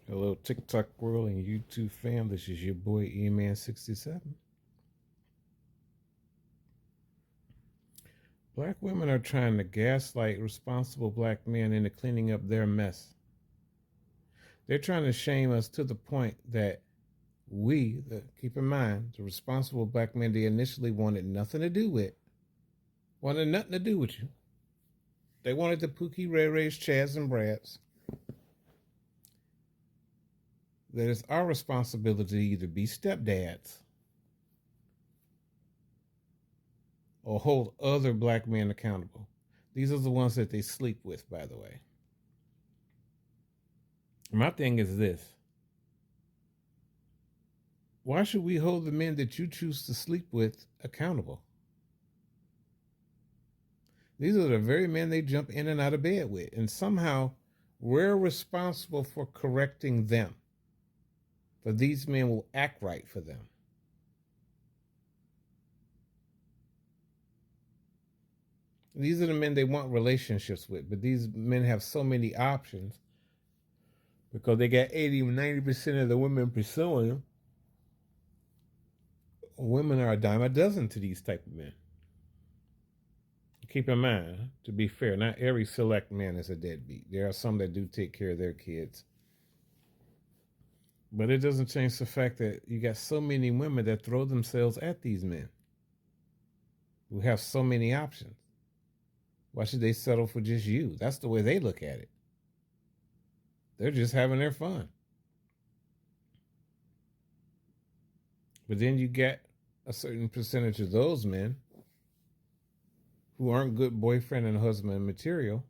Hello, TikTok world and YouTube fam. This is your boy E-Man67. Black women are trying to gaslight responsible black men into cleaning up their mess. They're trying to shame us to the point that keep in mind, the responsible black men they initially wanted nothing to do with, wanted nothing to do with you. They wanted the Pookie, Ray Rays, Chads, and Brads. That it's our responsibility to either be stepdads or hold other black men accountable. These are the ones that they sleep with, by the way. My thing is this. Why should we hold the men that you choose to sleep with accountable? These are the very men they jump in and out of bed with. And somehow we're responsible for correcting them. But these men will act right for them. These are the men they want relationships with. But these men have so many options because they got 80, 90% of the women pursuing them. Women are a dime a dozen to these type of men. Keep in mind, to be fair, not every select man is a deadbeat. There are some that do take care of their kids. But it doesn't change the fact that you got so many women that throw themselves at these men who have so many options. Why should they settle for just you? That's the way they look at it. They're just having their fun. But then you get a certain percentage of those men who aren't good boyfriend and husband material.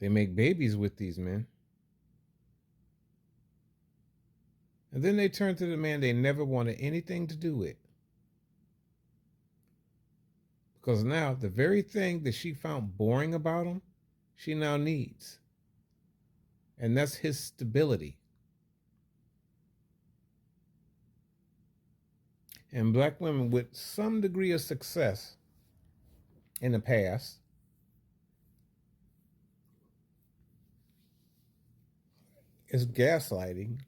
They make babies with these men. And then they turn to the man they never wanted anything to do with. Because now the very thing that she found boring about him, she now needs. And that's his stability. And black women with some degree of success in the past is gaslighting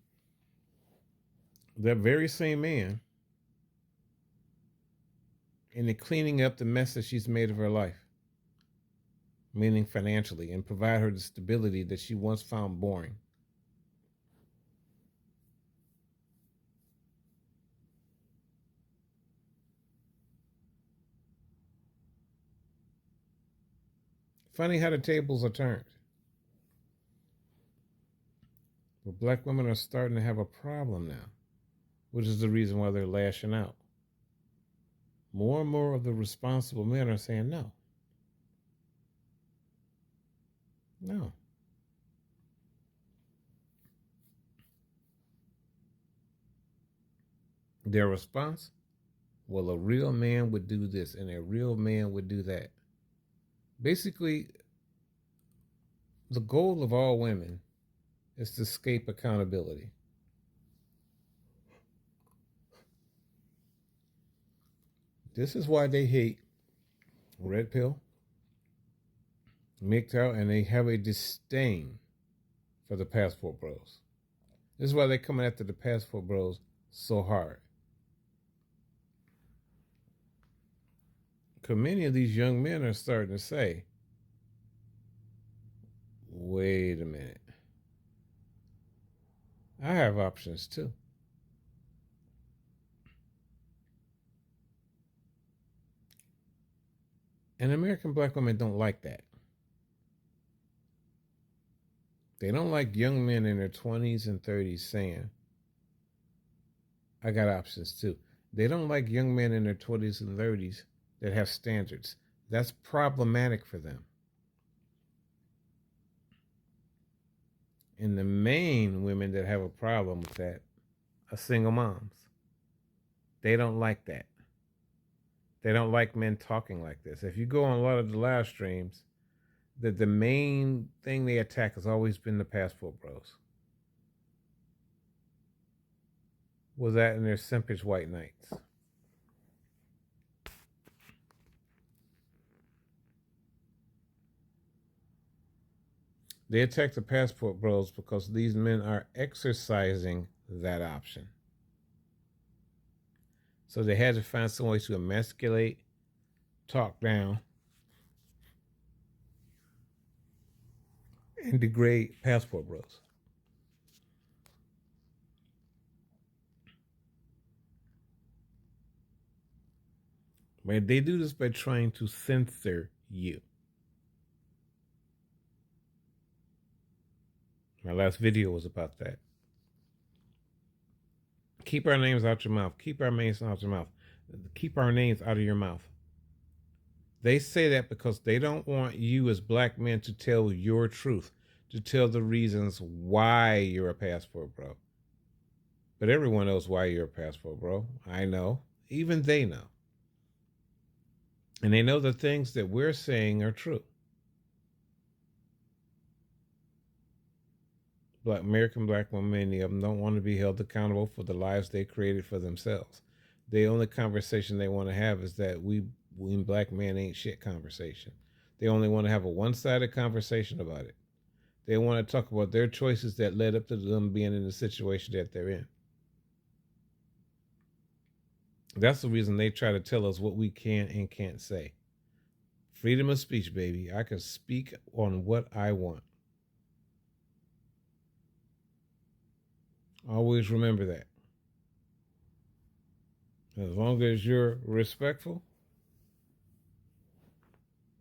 that very same man into cleaning up the mess that she's made of her life, meaning financially, and provide her the stability that she once found boring. Funny how the tables are turned. But black women are starting to have a problem now, which is the reason why they're lashing out. More and more of the responsible men are saying no. No. Their response? Well, a real man would do this and a real man would do that. Basically, the goal of all women is to escape accountability. This is why they hate Red Pill, MGTOW, and they have a disdain for the Passport Bros. This is why they're coming after the Passport Bros so hard. Because many of these young men are starting to say, wait a minute, I have options too. And American black women don't like that. They don't like young men in their 20s and 30s saying, I got options too. They don't like young men in their 20s and 30s that have standards. That's problematic for them. And the main women that have a problem with that are single moms. They don't like that. They don't like men talking like this. If you go on a lot of the live streams, the main thing they attack has always been the Passport Bros. Was that in their simpish white knights. They attack the passport bros because these men are exercising that option. So they had to find some way to emasculate, talk down, and degrade passport bros. But they do this by trying to censor you. My last video was about that. Keep our names out your mouth. Keep our names out your mouth. Keep our names out of your mouth. They say that because they don't want you as black men to tell your truth, to tell the reasons why you're a passport bro. But everyone knows why you're a passport bro. I know. Even they know. And they know the things that we're saying are true. American black women, many of them, don't want to be held accountable for the lives they created for themselves. The only conversation they want to have is that we black men ain't shit conversation. They only want to have a one-sided conversation about it. They want to talk about their choices that led up to them being in the situation that they're in. That's the reason they try to tell us what we can and can't say. Freedom of speech, baby. I can speak on what I want. Always remember that. As long as you're respectful,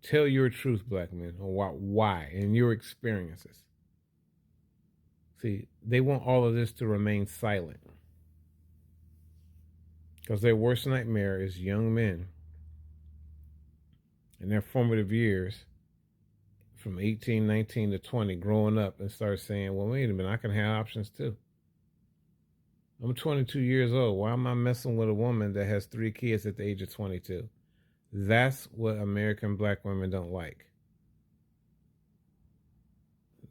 tell your truth, black men, on why and your experiences. See, they want all of this to remain silent. Because their worst nightmare is young men in their formative years from 18, 19 to 20 growing up and start saying, well, wait a minute, I can have options too. I'm 22 years old. Why am I messing with a woman that has 3 kids at the age of 22? That's what American black women don't like.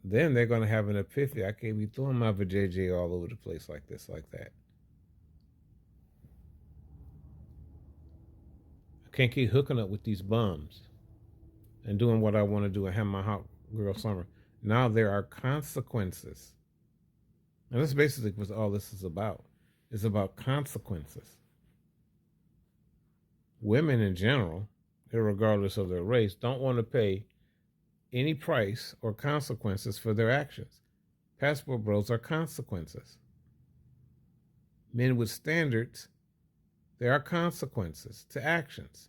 Then they're going to have an epiphany. I can't be throwing my vajayjay all over the place like this, like that. I can't keep hooking up with these bums and doing what I want to do and have my hot girl summer. Now there are consequences. And that's basically what all this is about. It's about consequences. Women in general, regardless of their race, don't want to pay any price or consequences for their actions. Passport bros are consequences. Men with standards, there are consequences to actions.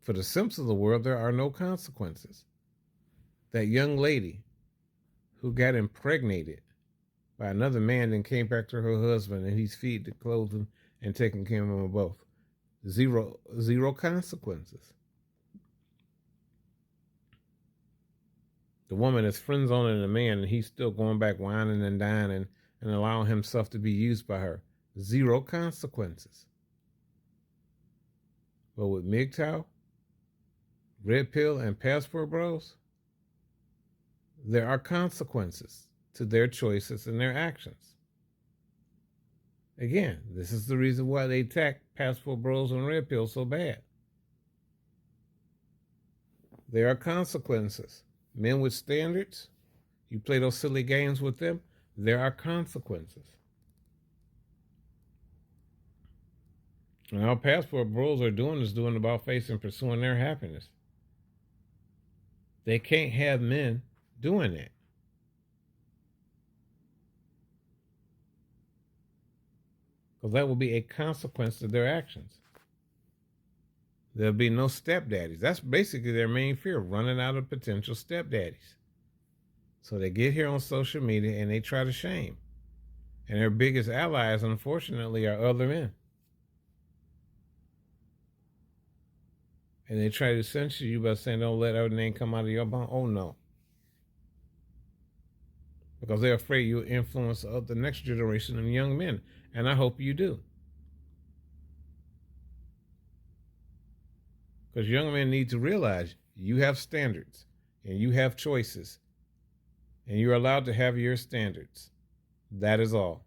For the simps of the world, there are no consequences. That young lady who got impregnated by another man and came back to her husband and he's feeding, clothing, and taking care of them both. Zero consequences. The woman is friend zoning a man and he's still going back whining and dining and allowing himself to be used by her. Zero consequences. But with MGTOW, Red Pill, and Passport Bros, there are consequences to their choices and their actions. Again, this is the reason why they attack Passport Bros and Red Pill so bad. There are consequences. Men with standards, you play those silly games with them, there are consequences. And all Passport Bros are doing is doing about face and pursuing their happiness. They can't have men doing that. Because that will be a consequence to their actions. There'll be no stepdaddies. That's basically their main fear, running out of potential stepdaddies. So they get here on social media and they try to shame. And their biggest allies, unfortunately, are other men. And they try to censor you by saying, don't let our name come out of your mouth. Oh, no. Because they're afraid you'll influence the next generation of young men. And I hope you do. Because young men need to realize you have standards and you have choices. And you're allowed to have your standards. That is all.